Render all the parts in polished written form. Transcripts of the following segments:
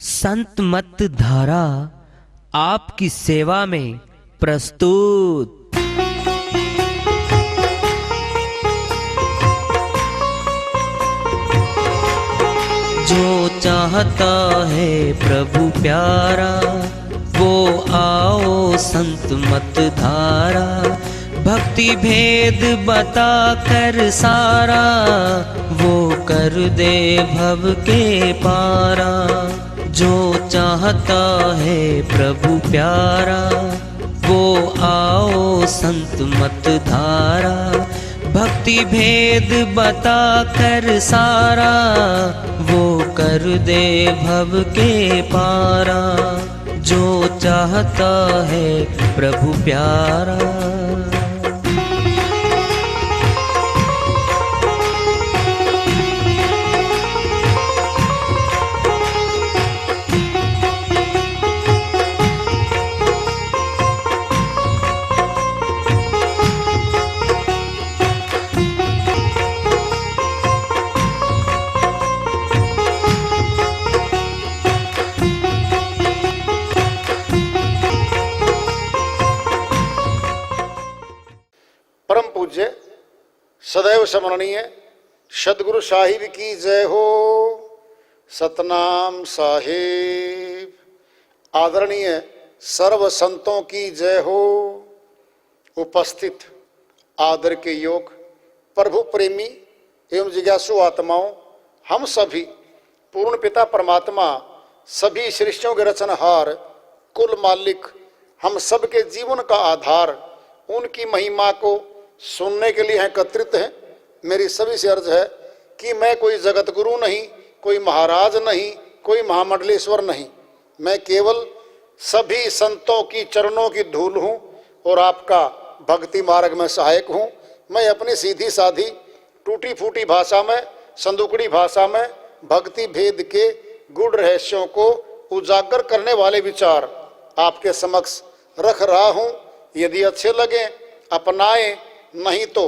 संत मत धारा आपकी सेवा में प्रस्तुत। जो चाहता है प्रभु प्यारा वो आओ संत मत धारा। भक्ति भेद बता कर सारा वो कर दे भव के पारा। जो चाहता है प्रभु प्यारा वो आओ संत मत धारा। भक्ति भेद बता कर सारा वो कर दे भव के पारा। जो चाहता है प्रभु प्यारा। परम पूज्य सदैव स्मरणीय सदगुरु साहिब की जय हो। सतनाम साहिब। आदरणीय सर्व संतों की जय हो। उपस्थित आदर के योग प्रभु प्रेमी एवं जिज्ञासु आत्माओं, हम सभी पूर्ण पिता परमात्मा सभी सृष्टियों के रचनहार कुल मालिक हम सबके जीवन का आधार उनकी महिमा को सुनने के लिए एकत्रित हैं। मेरी सभी से अर्ज है कि मैं कोई जगत गुरु नहीं, कोई महाराज नहीं, कोई महामंडलेश्वर नहीं। मैं केवल सभी संतों की चरणों की धूल हूँ और आपका भक्ति मार्ग में सहायक हूँ। मैं अपनी सीधी साधी टूटी फूटी भाषा में, संदुकड़ी भाषा में भक्ति भेद के गूढ़ रहस्यों को उजागर करने वाले विचार आपके समक्ष रख रहा हूँ। यदि अच्छे लगे अपनाएं, नहीं तो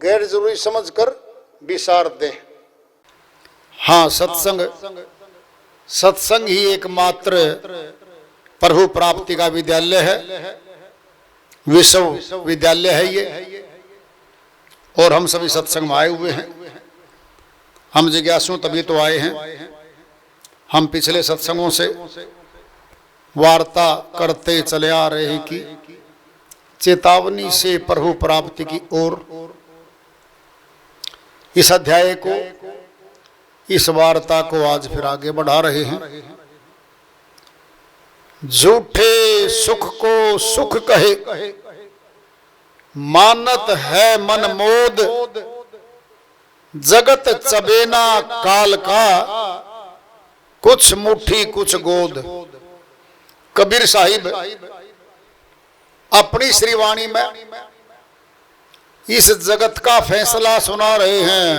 गैर जरूरी समझकर विसार दें। हाँ, सत्संग ही एकमात्र प्रभु प्राप्ति का विद्यालय है, विश्व विद्यालय है ये। और हम सभी सत्संग में आए हुए हैं। हम जिज्ञासु तभी तो आए हैं। हम पिछले सत्संगों से वार्ता करते चले आ रहे हैं कि चेतावनी से प्रभु प्राप्ति की ओर। इस अध्याय को, इस वार्ता को आज फिर आगे बढ़ा रहे हैं। झूठे सुख को सुख कहे मानत है मन मोद। जगत चबेना काल का कुछ मुट्ठी कुछ गोद। कबीर साहिब अपनी श्रीवाणी में इस जगत का फैसला सुना रहे हैं,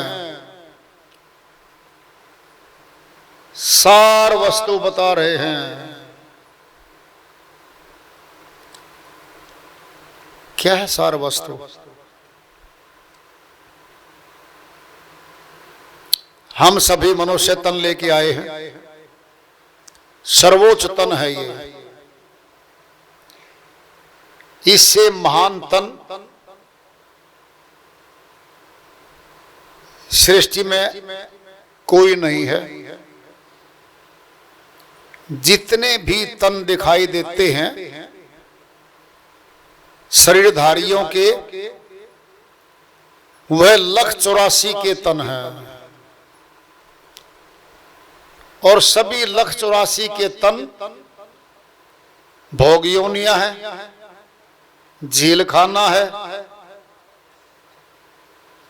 सार वस्तु बता रहे हैं। क्या है सार वस्तु? हम सभी मनुष्य तन लेके आए हैं। सर्वोच्च तन है ये। इससे महान तन सृष्टि में कोई नहीं है। जितने भी तन दिखाई देते हैं शरीरधारियों के, वह 1,84 के तन है। और सभी 1,84 के तन भोग योनियां हैं, झील खाना है।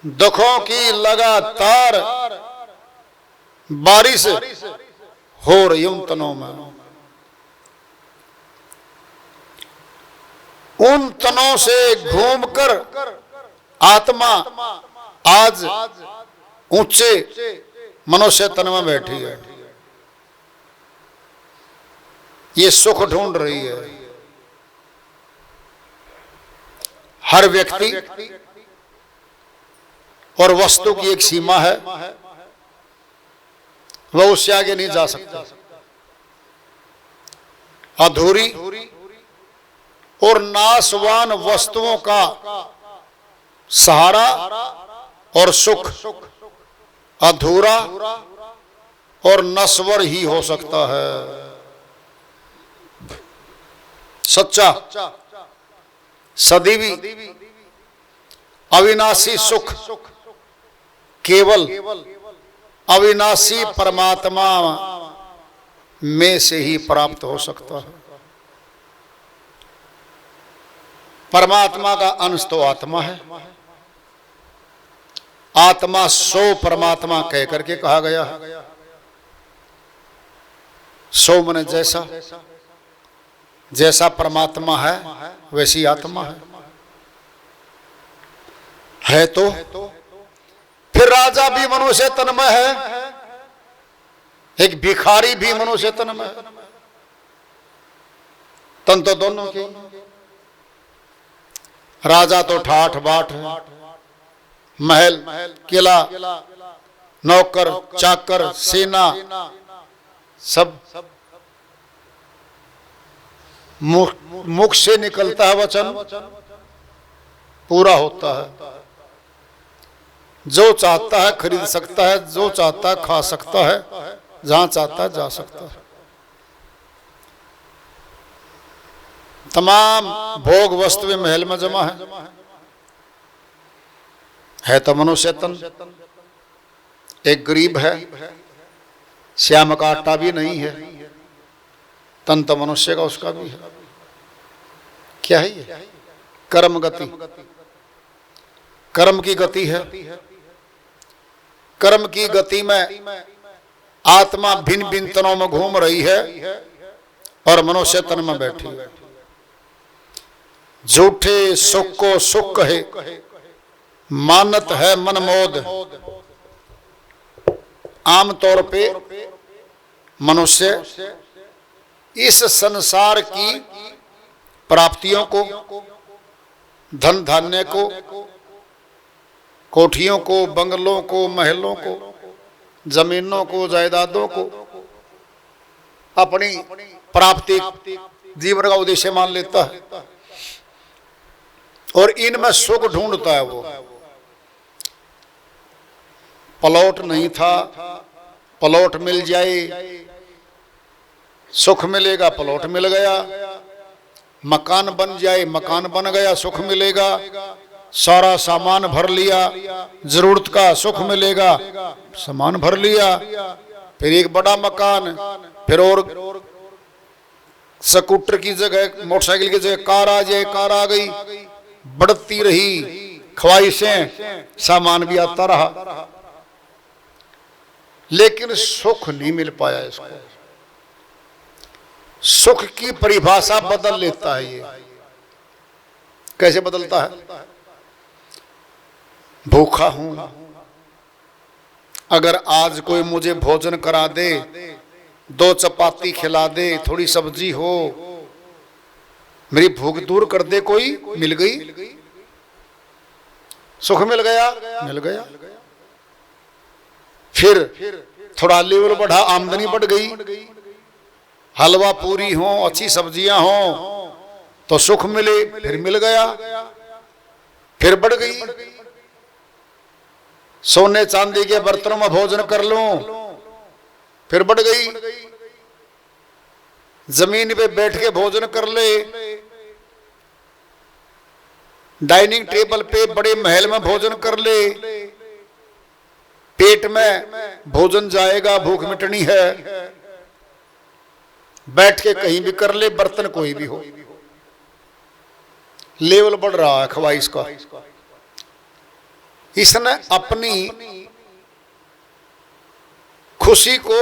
दुखों की लगातार बारिश हो रही उन तनों में। उन तनों से घूमकर आत्मा आज ऊंचे मनुष्य तन में बैठी है। ये सुख ढूंढ रही है। हर व्यक्ति और वस्तु की एक सीमा है, वह उससे आगे नहीं जा सकता। अधूरी और नाशवान वस्तुओं का सहारा और सुख अधूरा और नश्वर ही हो सकता है। सच्चा सदीवी अविनाशी सुख केवल अविनाशी परमात्मा में से ही प्राप्त हो सकता है। परमात्मा का अंश तो आत्मा है। आत्मा सो परमात्मा कह करके कहा गया है। सो मने जैसा, जैसा परमात्मा है वैसी आत्मा है तो फिर राजा भी मनुष्य तन में है, एक भिखारी भी मनुष्य तन में है। तन तो दोनों के। राजा तो ठाठ बाट है, महल किला नौकर चाकर सेना सब मुख से निकलता है वचन पूरा होता है। जो चाहता है खरीद सकता है, जो चाहता है खा सकता है, जहां चाहता है जा सकता है। तमाम भोग वस्तुएं महल में जमा है तो मनुष्य तन। एक गरीब है, श्याम का आटा भी नहीं है, तन तो मनुष्य का उसका भी है। क्या है ये? कर्म गति, कर्म की गति है। कर्म की गति में आत्मा भिन्न भिन्न तनों में घूम रही है और मनुष्य तन में बैठी है। झूठे सुख को सुख कहे, मानत है मनमोद। आमतौर पे मनुष्य इस संसार की प्राप्तियों को, धन धान्य को, कोठियों को, बंगलों को, महलों को, जमीनों को, जायदादों को अपनी प्राप्ति जीवन का उद्देश्य मान लेता है और इनमें सुख ढूंढता है। वो प्लॉट नहीं था, प्लॉट मिल जाए सुख मिलेगा, प्लॉट मिल गया। मकान बन जाए, मकान बन गया, सुख मिलेगा। सारा सामान भर लिया, जरूरत का सुख मिलेगा, सामान भर लिया। फिर एक बड़ा मकान, फिर और स्कूटर की जगह, मोटरसाइकिल की जगह कार आ जाए, कार आ गई। बढ़ती रही ख्वाहिशें, सामान भी आता रहा, लेकिन सुख नहीं मिल पाया इसको। सुख की परिभाषा बदल लेता है ये। कैसे बदलता है? भूखा हूं, अगर आज कोई मुझे भोजन करा दे, 2 चपाती खिला दे, थोड़ी सब्जी हो, मेरी भूख दूर कर दे, कोई मिल गई, सुख मिल गया, मिल गया। फिर थोड़ा लेवल बढ़ा, आमदनी बढ़ गई, हलवा पूरी हो, अच्छी सब्जियां हो तो सुख मिले, फिर मिल गया। फिर बढ़ गई, सोने चांदी के बर्तनों में भोजन कर लूं, फिर बढ़ गई। जमीन पे बैठ के भोजन कर ले, डाइनिंग टेबल पे बड़े महल में भोजन कर ले, पेट में भोजन जाएगा, भूख मिटनी है, बैठ के कहीं भी कर ले, बर्तन कोई भी हो। लेवल बढ़ रहा है ख्वाहिश का। इसने अपनी खुशी को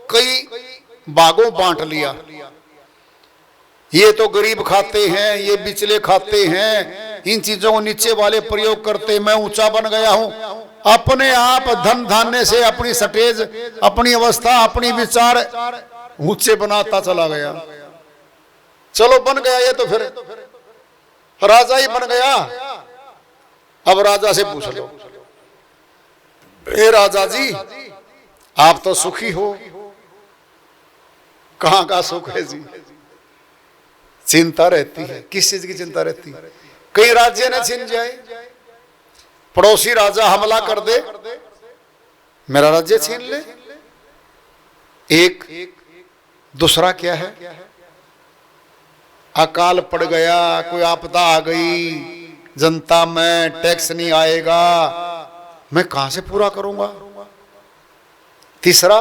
कई भागों बांट लिया। ये तो गरीब खाते हैं, ये बिचले खाते हैं, इन चीजों को नीचे वाले प्रयोग करते, मैं ऊंचा बन गया हूं। अपने आप धन धान्य से अपनी सटेज, अपनी अवस्था, अपनी विचार ऊंचे बनाता चला गया। चलो बन गया ये तो फिर राजा ही बन गया। अब राजा से पूछ लो, ए राजा जी आप तो सुखी हो, कहां का सुख है जी? चिंता रहती है। किस चीज की चिंता रहती है? कहीं राज्य न छिन जाए, पड़ोसी राजा हमला कर दे, मेरा राज्य छीन ले। एक दूसरा क्या है, अकाल पड़ गया, कोई आपदा आ गई, जनता में टैक्स नहीं आएगा, मैं कहां से पूरा करूंगा। तीसरा,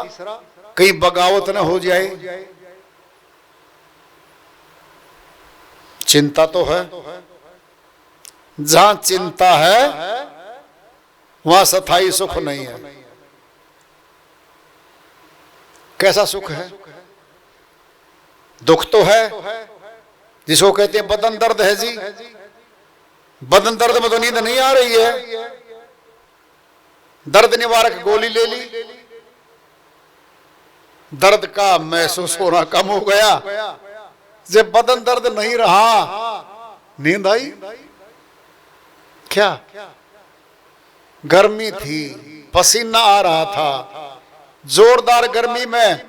कहीं बगावत न हो जाए, चिंता तो है। जहां चिंता है वहां स्थायी सुख नहीं है। कैसा सुख है? दुख तो है, जिसको कहते हैं बदन दर्द है जी। बदन दर्द में तो नींद नहीं आ रही है, दर्द निवारक गोली ले ली, दर्द का महसूस होना कम हो गया। जब बदन दर्द नहीं रहा, नींद आई क्या? गर्मी थी, पसीना आ रहा था, जोरदार गर्मी में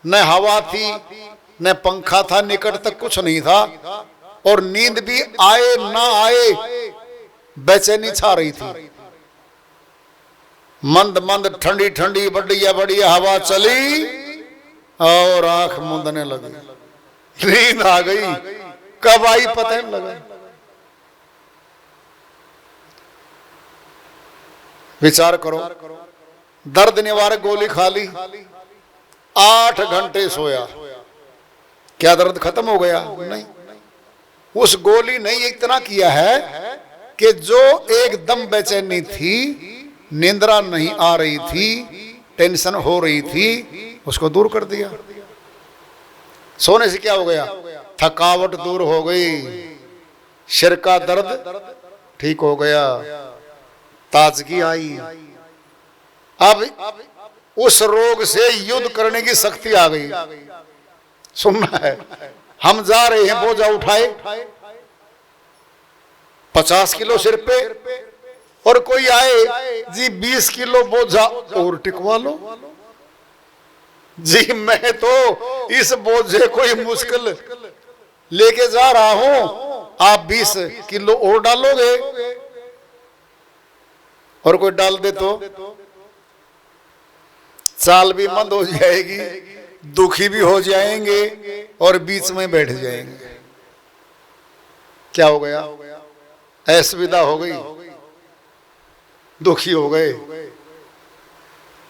न हवा थी न पंखा था, निकट तक कुछ नहीं था, और नींद भी आए ना आए बेचैनी छा रही थी। मंद मंद ठंडी ठंडी बढ़िया बढ़िया हवा चली और आंख मूंदने लगी, नींद आ गई। कब आई पता नहीं लगा। विचार करो, दर्द निवारक गोली खा ली, 8 घंटे सोया, क्या दर्द खत्म हो गया? नहीं। उस गोली ने इतना किया है कि जो एकदम बेचैनी थी, निंद्रा नहीं आ रही थी, टेंशन हो रही थी, उसको दूर कर दिया। सोने से क्या हो गया? थकावट दूर हो गई, सिर का दर्द ठीक हो गया, ताजगी आई। अब उस रोग से युद्ध करने की शक्ति आ गई। सुनना है, हम जा रहे हैं, बोझा उठाए 50 किलो सिर पे, और कोई आए जी 20 किलो बोझा और टिकवा लो जी, मैं तो इस बोझे को ही मुश्किल लेके जा रहा हूं, आप 20 किलो और डालोगे। और कोई डाल दे तो चाल भी मंद हो जाएगी, दुखी भी हो जाएंगे और बीच में बैठ जाएंगे। क्या हो गया? असुविधा हो गई, दुखी हो गए।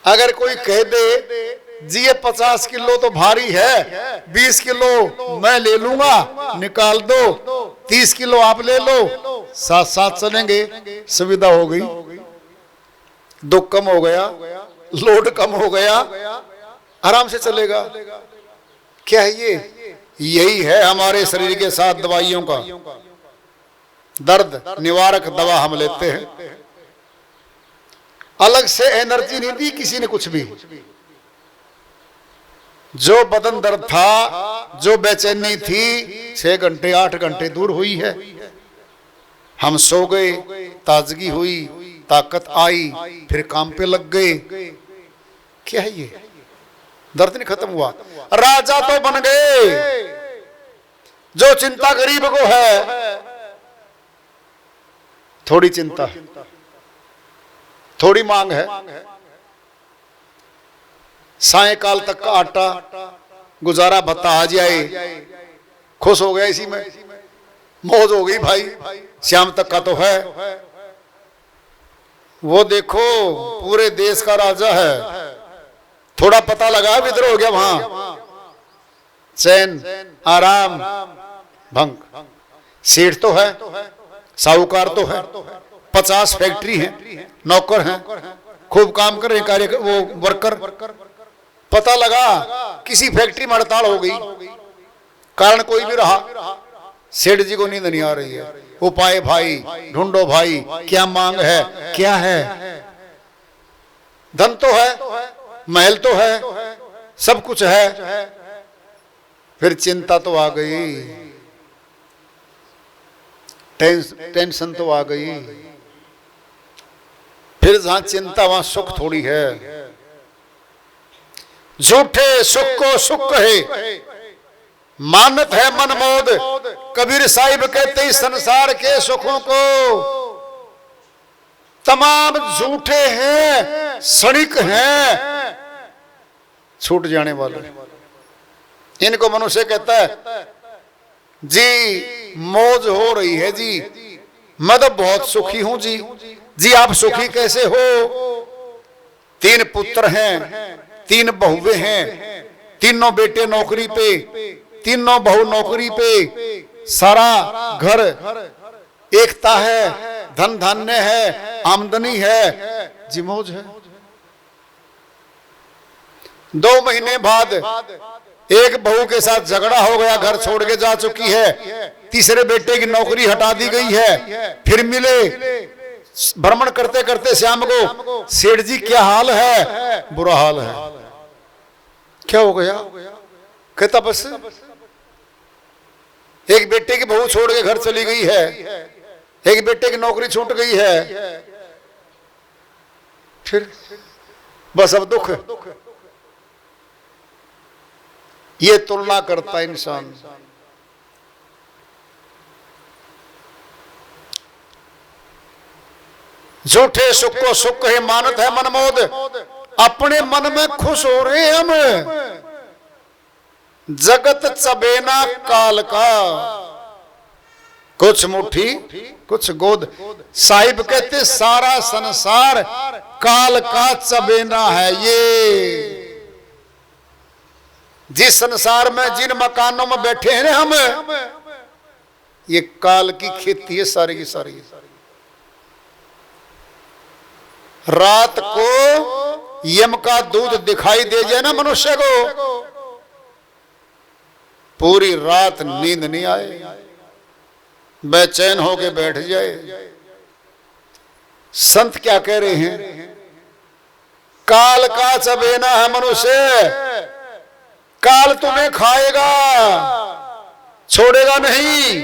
अगर कोई कह दे जी ये 50 किलो तो भारी है, 20 किलो मैं ले लूंगा, निकाल दो, 30 किलो आप ले लो, साथ साथ चलेंगे, सुविधा हो गई, दुख कम हो गया, लोड कम हो गया, आराम से चलेगा। क्या है ये? यही है हमारे शरीर के साथ दवाइयों का। दर्द निवारक दवा हम लेते हैं, अलग से एनर्जी नहीं दी किसी ने कुछ भी। जो बदन दर्द था, जो बेचैनी थी, 6 घंटे 8 घंटे दूर हुई है। हम सो गए, ताजगी हुई, ताकत आई, फिर काम पे लग गए। क्या है ये? दर्द नहीं खत्म हुआ। राजा तो बन गए, जो चिंता गरीब को है। थोड़ी चिंता, थोड़ी मांग है, सायकाल तक का आटा गुजारा भत्ता आ जाए, खुश हो गया, इसी में मौज हो गई भाई, शाम तक का तो है। वो देखो पूरे देश का राजा है, थोड़ा पता लगा विद्रोह हो गया, वहां चैन आराम भंग। सेठ तो है, साहूकार तो है, 50 फैक्ट्री है, नौकर हैं, खूब काम कर रहे कार्य वो वर्कर। पता लगा किसी फैक्ट्री में हड़ताल हो गई, कारण कोई भी रहा, सेठ जी को नींद नहीं आ रही है। उपाय भाई ढूंढो भाई, क्या मांग है, क्या है? धन तो है, महल तो है, सब कुछ है, फिर चिंता तो आ गई, टेंशन तो आ गई। फिर जहां चिंता वहां सुख थोड़ी है। झूठे सुख को सुख कहे, मानत है मनमोद। कबीर साहिब कहते ही संसार के सुखों को तमाम झूठे हैं, क्षणिक हैं, छूट जाने वाले। इनको मनुष्य कहता है जी मौज हो रही है जी, मैं तो बहुत सुखी हूं जी। जी आप सुखी कैसे हो? 3 पुत्र हैं, 3 बहुएं हैं, तीनों बेटे नौकरी पे, तीनों बहू नौकरी पे, सारा घर एकता है, धन धान्य है, आमदनी है, जी मौज है। 2 महीने बाद एक बहू के साथ झगड़ा हो गया, घर छोड़ के जा चुकी है, तीसरे बेटे की नौकरी हटा दी गई है। फिर मिले, भ्रमण करते करते शाम को, सेठ जी क्या हाल है? बुरा हाल है। क्या हो गया? कहता बस एक बेटे की बहू छोड़ के घर चली गई है, एक बेटे की नौकरी छूट गई है, फिर बस अब दुख। ये तुलना करता है इंसान। झूठे सुख को सुख है मानत है मनमोद। अपने मन में खुश हो रहे हैं हम, जगत चबेना काल का, कुछ मुट्ठी कुछ गोद। साहिब कहते सारा संसार काल का चबेना है। ये जिस संसार में जिन मकानों में बैठे हैं हम, ये काल की खेती है सारी की सारी। रात को यम का दूध दिखाई दे जाए ना मनुष्य को, पूरी रात नींद नहीं आए, बेचैन होके बैठ जाए। संत क्या कह रहे हैं? काल का चबेना है मनुष्य, काल तुम्हें खाएगा, छोड़ेगा नहीं।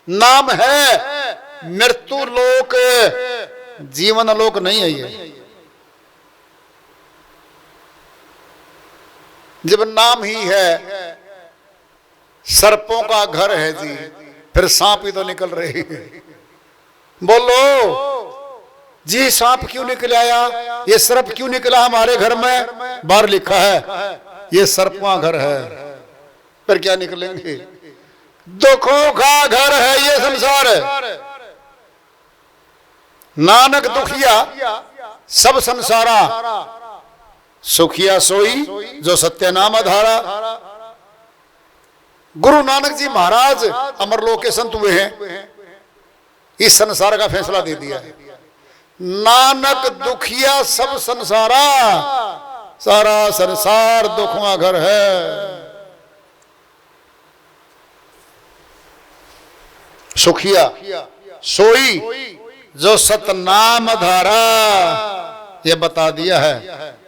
नाम है मृत्यु लोक, जीवन लोक नहीं है ये। जब नाम ही है, सर्पों का घर है जी, फिर सांप ही तो निकल रहे हैं। बोलो जी सांप क्यों निकल आया? ये सर्प क्यों निकला हमारे घर में? बाहर लिखा है ये सर्पों घर है, फिर क्या निकलेंगे? दुखों का घर है ये संसार। नानक दुखिया सब संसारा, सुखिया सोई जो सत्य नाम आधारा। गुरु नानक जी महाराज अमरलोक के संत हुए हैं, इस संसार का फैसला दे दिया है। नानक दुखिया सब संसारा, सारा संसार दुखों घर है। सुखिया सोई जो सतनाम धारा, ये बता दिया है।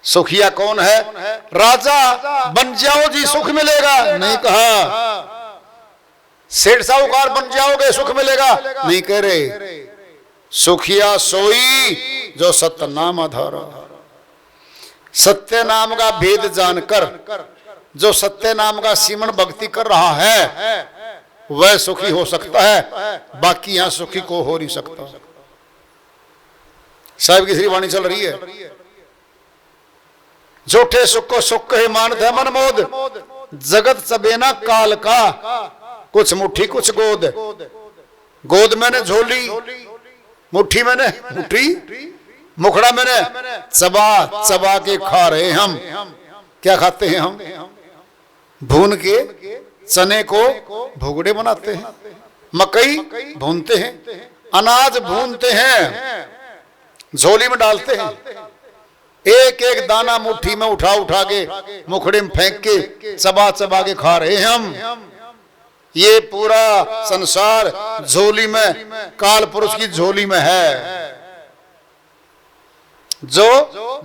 सुखिया कौन है? राजा बन जाओ जी सुख मिलेगा, नहीं कहा। सेठ साहूकार बन जाओगे सुख मिलेगा, नहीं कह रहे। सुखिया सोई जो सतनाम धारा, सत्य नाम का भेद जानकर जो सत्य नाम का सिमरन भक्ति कर रहा है वह सुखी हो सकता है, बाकी यहां सुखी को हो नहीं सकता। साहिब की श्री वाणी चल रही है। झूठे सुख को सुख ही मानते है मनमोद। जगत चबेना काल का, कुछ मुट्ठी कुछ गोद। गोद मैंने झोली, मुट्ठी मैंने मुट्ठी, मुखड़ा मैंने चबा चबा के खा रहे हम। क्या खाते हैं हम? भून के चने को भुगड़े बनाते हैं, मकई भूनते हैं, अनाज भूनते हैं, झोली में डालते हैं, एक एक दाना मुट्ठी में उठा उठा के मुखड़े में फेंक के चबा चबा के खा रहे हैं हम। ये पूरा संसार झोली में, काल पुरुष की झोली में है। जो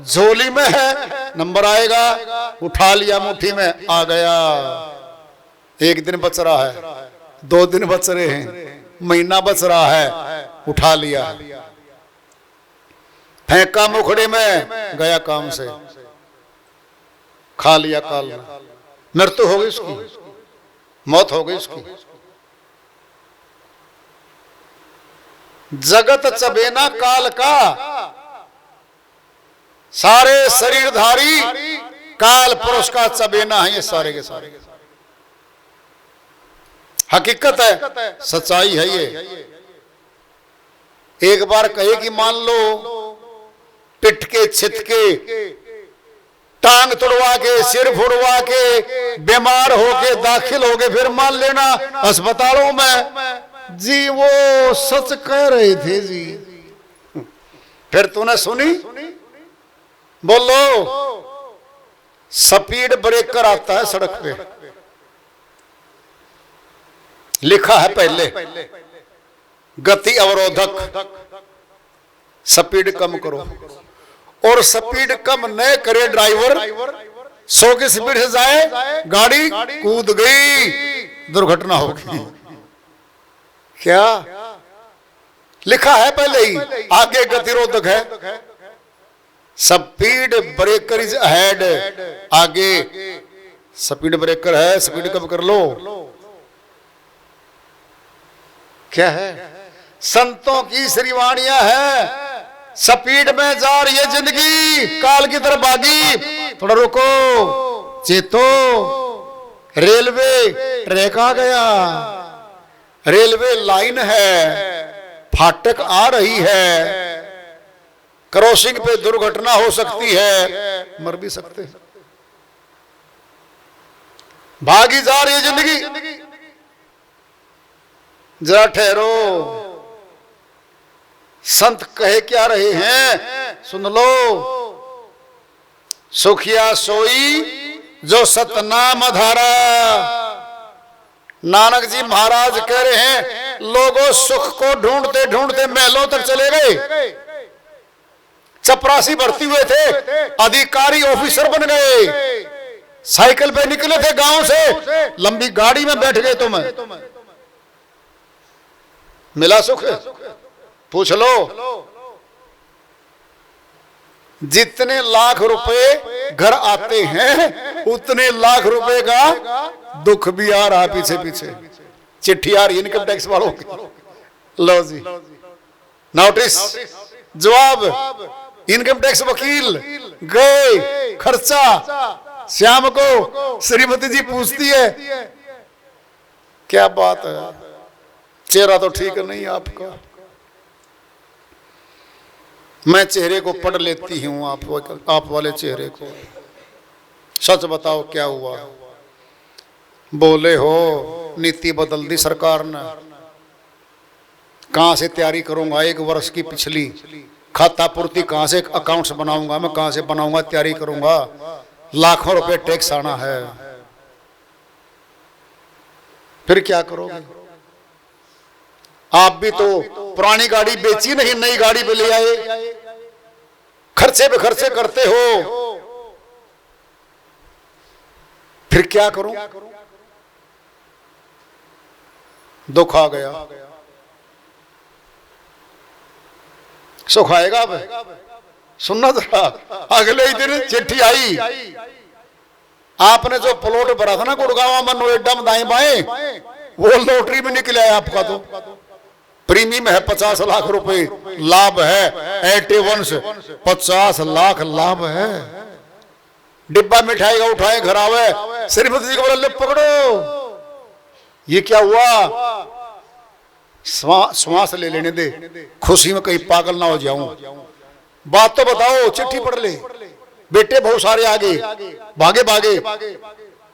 झोली में है नंबर आएगा, उठा लिया मुट्ठी में आ गया। एक दिन बच रहा है, 2 दिन बच रहे हैं, महीना बच रहा है, उठा लिया, फेंका मुखड़े में, गया काम से, खा लिया काल में। मृत्यु हो गई उसकी, मौत हो गई उसकी। जगत चबेना काल का, सारे शरीरधारी काल पुरुष का चबेना है ये सारे के सारे। हकीकत है, सच्चाई है ये। एक बार कहे कि मान लो पिट के, छित के, टांग तुड़वा के, सिर फुड़वा के, बीमार होके दाखिल हो गए, फिर मान लेना अस्पतालों में जी वो सच कह रहे थे जी। फिर तूने सुनी? बोलो, स्पीड ब्रेकर आता है सड़क पे, लिखा है पहले गति अवरोधक, स्पीड कम करो। और स्पीड कम न करे ड्राइवर, 100 की स्पीड से जाए, गाड़ी कूद गई, दुर्घटना होगी। क्या लिखा है पहले ही? आगे गतिरोधक है, स्पीड ब्रेकर इज अहेड, आगे स्पीड ब्रेकर है, स्पीड कम कर लो। क्या है? संतों की श्रीवाणियां है, स्पीड में जा रही है जिंदगी, काल की तरफ भागी, थोड़ा रुको, चेतो। रेलवे ट्रैक आ गया, रेलवे लाइन है, फाटक आ रही है, क्रॉसिंग पे दुर्घटना हो सकती है, मर भी सकते हैं। भागी जा रही है जिंदगी, जरा ठहरो। संत कहे क्या रहे हैं, सुन लो। सुखिया सोई जो सतनाम धारा। नानक जी महाराज कह रहे हैं, लोगों सुख को ढूंढते ढूंढते महलों तक चले गए। चपरासी भर्ती हुए थे, अधिकारी ऑफिसर बन गए, साइकिल पे निकले थे गांव से, लंबी गाड़ी में बैठ गए। तुम्हें मिला सुख? पूछ लो। जितने लाख रुपए घर आते हैं, उतने लाख रुपए का दुख भी आ रहा पीछे पीछे। चिट्ठी आ रही इनकम टैक्स वालों की, लो जी नोटिस, जवाब। इनकम टैक्स वकील गए, खर्चा। शाम को श्रीमती जी पूछती है, क्या बात है, चेहरा तो ठीक नहीं आपका। मैं चेहरे को पढ़ लेती हूं, आप वाले चेहरे को, सच बताओ क्या हुआ। बोले हो नीति बदल दी सरकार ने, कहां से तैयारी करूंगा 1 वर्ष की पिछली, खाता पूर्ति कहां से अकाउंट्स बनाऊंगा, मैं कहां से बनाऊंगा, तैयारी करूंगा, लाखों रुपए टैक्स आना है। फिर क्या करोगे? आप भी तो पुरानी गाड़ी बेची नहीं, नई गाड़ी पे ले आए, खर्चे पे खर्चे करते हो। फिर क्या करूं? दुख आ गया, सुख आएगा। अब सुनना जरा, अगले ही दिन चिट्ठी आई, आपने जो प्लॉट भरा था ना गुड़गांव में, नोएडा में, दाएं बाएं, वो लॉटरी में निकला है आपका। तो प्रीमियम है 50 लाख रुपए, लाभ है 81 से 50 लाख लाभ है। डिब्बा मिठाई का उठाए घर आवे, श्रीमती जी को बोले पकड़ो, ये क्या हुआ? श्वास ले लेने दे, खुशी में कहीं पागल ना हो जाऊं। बात तो बताओ, चिट्ठी पढ़ ले। बेटे बहुत सारे आगे भागे भागे,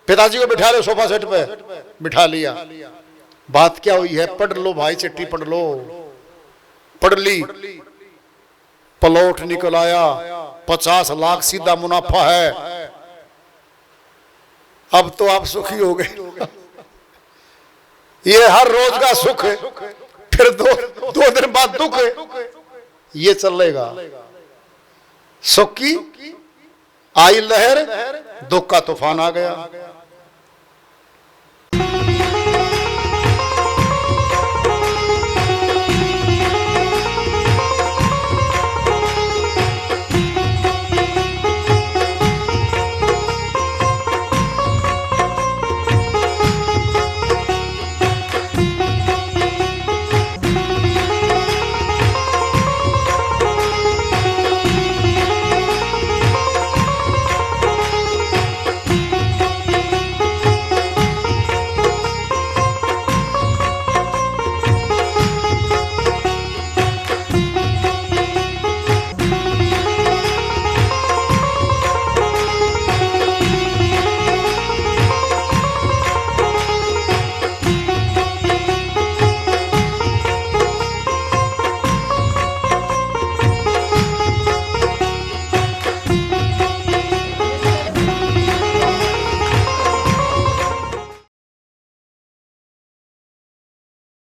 पिताजी को बिठा ले, सोफा सेट पे बिठा लिया। बात क्या हुई है? पढ़ लो भाई, चिट्ठी पढ़ लो। पढ़ ली, प्लॉट निकल आया, 50 लाख सीधा मुनाफा है। अब तो आप सुखी हो गए। ये हर रोज का सुख है, फिर दो दिन बाद दुख है, ये चलेगा। सुख की आई लहर, दुख का तूफान आ गया।